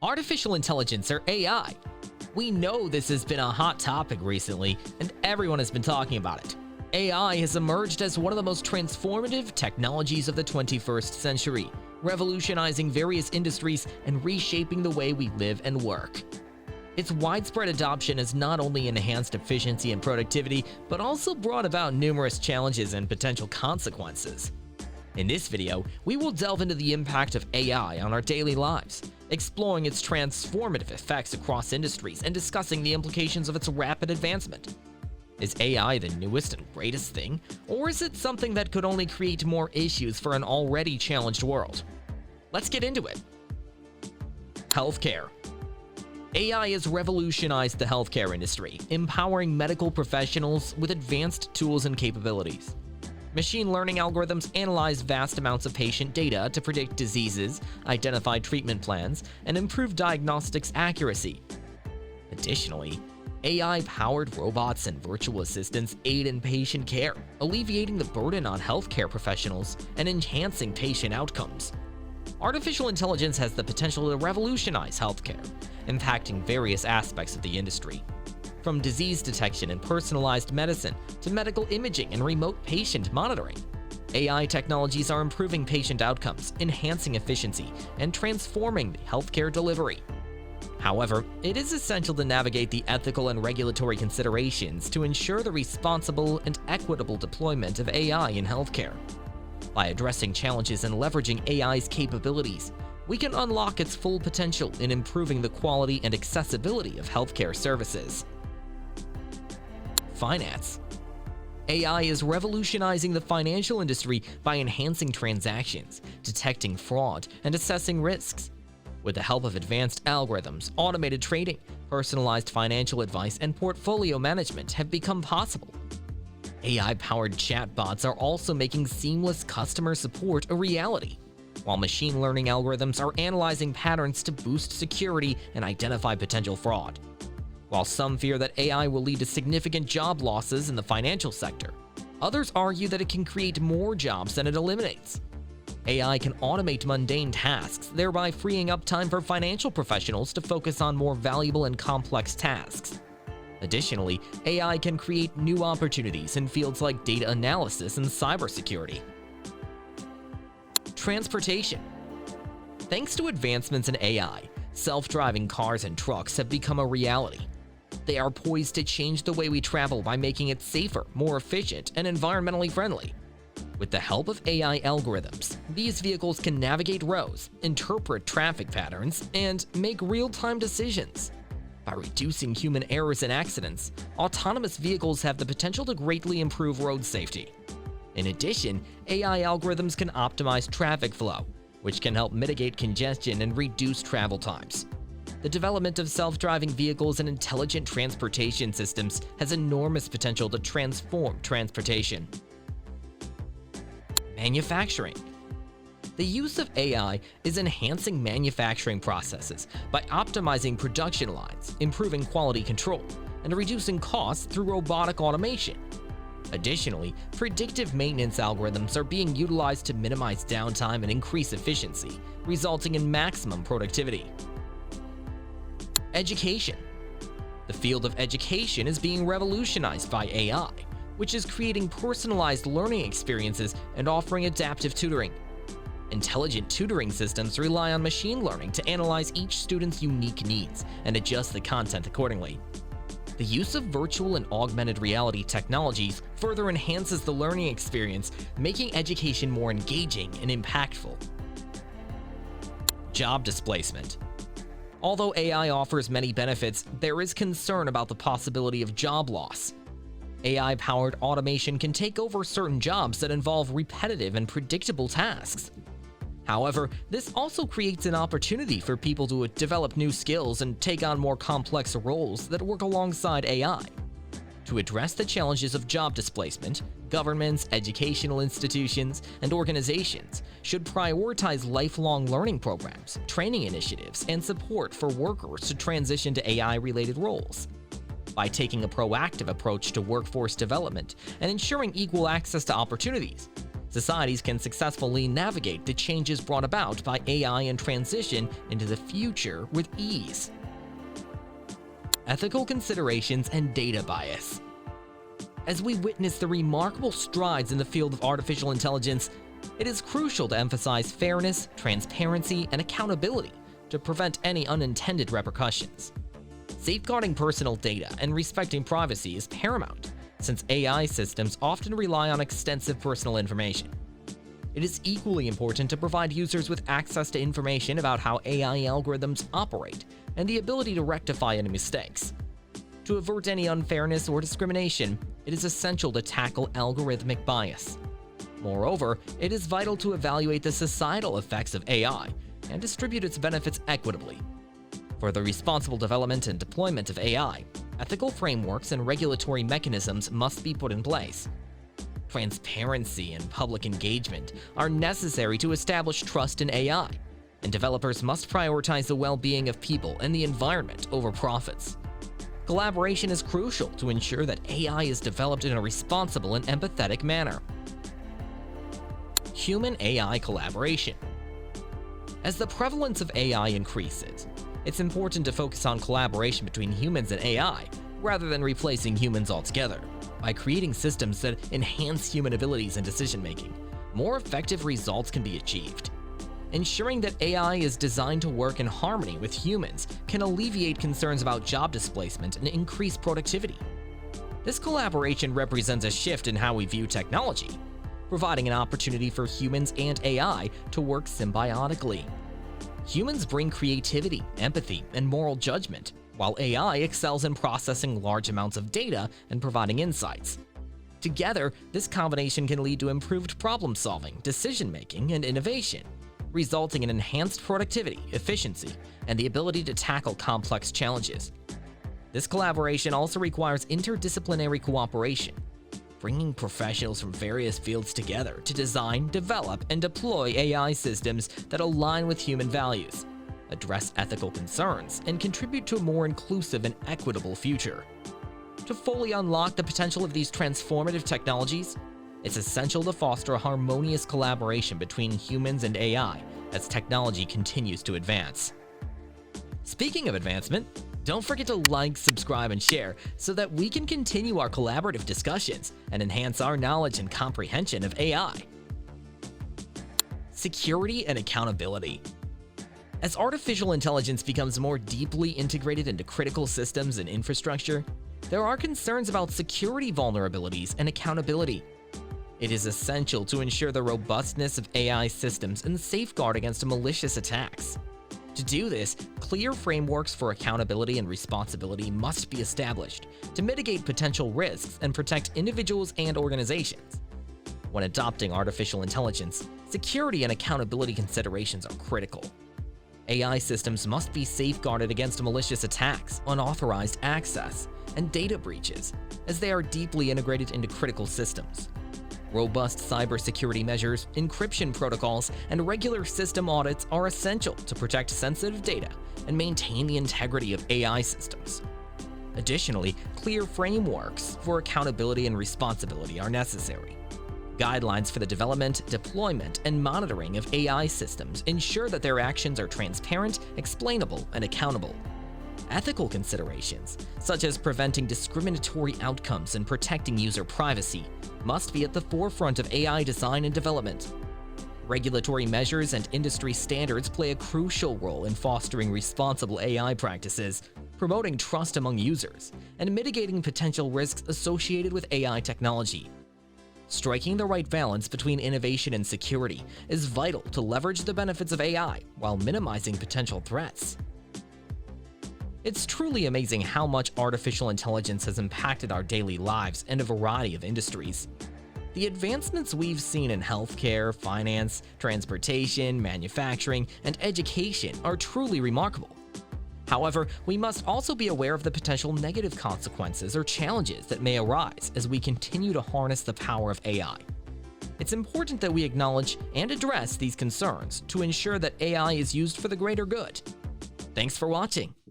Artificial intelligence, or AI. We know this has been a hot topic recently, and everyone has been talking about it. AI has emerged as one of the most transformative technologies of the 21st century, revolutionizing various industries and reshaping the way we live and work. Its widespread adoption has not only enhanced efficiency and productivity, but also brought about numerous challenges and potential consequences. In this video, we will delve into the impact of AI on our daily lives, exploring its transformative effects across industries and discussing the implications of its rapid advancement. Is AI the newest and greatest thing, or is it something that could only create more issues for an already challenged world? Let's get into it. Healthcare. AI has revolutionized the healthcare industry, empowering medical professionals with advanced tools and capabilities. Machine learning algorithms analyze vast amounts of patient data to predict diseases, identify treatment plans, and improve diagnostics accuracy. Additionally, AI-powered robots and virtual assistants aid in patient care, alleviating the burden on healthcare professionals and enhancing patient outcomes. Artificial intelligence has the potential to revolutionize healthcare, impacting various aspects of the industry. From disease detection and personalized medicine to medical imaging and remote patient monitoring, AI technologies are improving patient outcomes, enhancing efficiency, and transforming the healthcare delivery. However, it is essential to navigate the ethical and regulatory considerations to ensure the responsible and equitable deployment of AI in healthcare. By addressing challenges and leveraging AI's capabilities, we can unlock its full potential in improving the quality and accessibility of healthcare services. Finance. AI is revolutionizing the financial industry by enhancing transactions, detecting fraud, and assessing risks. With the help of advanced algorithms, automated trading, personalized financial advice, and portfolio management have become possible. AI-powered chatbots are also making seamless customer support a reality, while machine learning algorithms are analyzing patterns to boost security and identify potential fraud. While some fear that AI will lead to significant job losses in the financial sector, others argue that it can create more jobs than it eliminates. AI can automate mundane tasks, thereby freeing up time for financial professionals to focus on more valuable and complex tasks. Additionally, AI can create new opportunities in fields like data analysis and cybersecurity. Transportation. Thanks to advancements in AI, self-driving cars and trucks have become a reality. They are poised to change the way we travel by making it safer, more efficient, and environmentally friendly. With the help of AI algorithms, these vehicles can navigate roads, interpret traffic patterns, and make real-time decisions. By reducing human errors and accidents, autonomous vehicles have the potential to greatly improve road safety. In addition, AI algorithms can optimize traffic flow, which can help mitigate congestion and reduce travel times. The development of self-driving vehicles and intelligent transportation systems has enormous potential to transform transportation. Manufacturing. The use of AI is enhancing manufacturing processes by optimizing production lines, improving quality control, and reducing costs through robotic automation. Additionally, predictive maintenance algorithms are being utilized to minimize downtime and increase efficiency, resulting in maximum productivity. Education. The field of education is being revolutionized by AI, which is creating personalized learning experiences and offering adaptive tutoring. Intelligent tutoring systems rely on machine learning to analyze each student's unique needs and adjust the content accordingly. The use of virtual and augmented reality technologies further enhances the learning experience, making education more engaging and impactful. Job displacement. Although AI offers many benefits, there is concern about the possibility of job loss. AI-powered automation can take over certain jobs that involve repetitive and predictable tasks. However, this also creates an opportunity for people to develop new skills and take on more complex roles that work alongside AI. To address the challenges of job displacement, governments, educational institutions, and organizations should prioritize lifelong learning programs, training initiatives, and support for workers to transition to AI-related roles. By taking a proactive approach to workforce development and ensuring equal access to opportunities, societies can successfully navigate the changes brought about by AI and transition into the future with ease. Ethical considerations and data bias. As we witness the remarkable strides in the field of artificial intelligence, it is crucial to emphasize fairness, transparency, and accountability to prevent any unintended repercussions. Safeguarding personal data and respecting privacy is paramount, since AI systems often rely on extensive personal information. It is equally important to provide users with access to information about how AI algorithms operate and the ability to rectify any mistakes. To avert any unfairness or discrimination, it is essential to tackle algorithmic bias. Moreover, it is vital to evaluate the societal effects of AI and distribute its benefits equitably. For the responsible development and deployment of AI, ethical frameworks and regulatory mechanisms must be put in place. Transparency and public engagement are necessary to establish trust in AI, and developers must prioritize the well-being of people and the environment over profits. Collaboration is crucial to ensure that AI is developed in a responsible and empathetic manner. Human-AI collaboration. As the prevalence of AI increases, it's important to focus on collaboration between humans and AI rather than replacing humans altogether. By creating systems that enhance human abilities and decision-making, more effective results can be achieved. Ensuring that AI is designed to work in harmony with humans can alleviate concerns about job displacement and increase productivity. This collaboration represents a shift in how we view technology, providing an opportunity for humans and AI to work symbiotically. Humans bring creativity, empathy, and moral judgment, while AI excels in processing large amounts of data and providing insights. Together, this combination can lead to improved problem-solving, decision-making, and innovation, resulting in enhanced productivity, efficiency, and the ability to tackle complex challenges. This collaboration also requires interdisciplinary cooperation, bringing professionals from various fields together to design, develop, and deploy AI systems that align with human values, address ethical concerns, and contribute to a more inclusive and equitable future. To fully unlock the potential of these transformative technologies, it's essential to foster a harmonious collaboration between humans and AI as technology continues to advance. Speaking of advancement, don't forget to like, subscribe, and share so that we can continue our collaborative discussions and enhance our knowledge and comprehension of AI. Security and accountability. As artificial intelligence becomes more deeply integrated into critical systems and infrastructure, there are concerns about security vulnerabilities and accountability. It is essential to ensure the robustness of AI systems and safeguard against malicious attacks. To do this, clear frameworks for accountability and responsibility must be established to mitigate potential risks and protect individuals and organizations. When adopting artificial intelligence, security and accountability considerations are critical. AI systems must be safeguarded against malicious attacks, unauthorized access, and data breaches, as they are deeply integrated into critical systems. Robust cybersecurity measures, encryption protocols, and regular system audits are essential to protect sensitive data and maintain the integrity of AI systems. Additionally, clear frameworks for accountability and responsibility are necessary. Guidelines for the development, deployment, and monitoring of AI systems ensure that their actions are transparent, explainable, and accountable. Ethical considerations, such as preventing discriminatory outcomes and protecting user privacy, must be at the forefront of AI design and development. Regulatory measures and industry standards play a crucial role in fostering responsible AI practices, promoting trust among users, and mitigating potential risks associated with AI technology. Striking the right balance between innovation and security is vital to leverage the benefits of AI while minimizing potential threats. It's truly amazing how much artificial intelligence has impacted our daily lives in a variety of industries. The advancements we've seen in healthcare, finance, transportation, manufacturing, and education are truly remarkable. However, we must also be aware of the potential negative consequences or challenges that may arise as we continue to harness the power of AI. It's important that we acknowledge and address these concerns to ensure that AI is used for the greater good. Thanks for watching.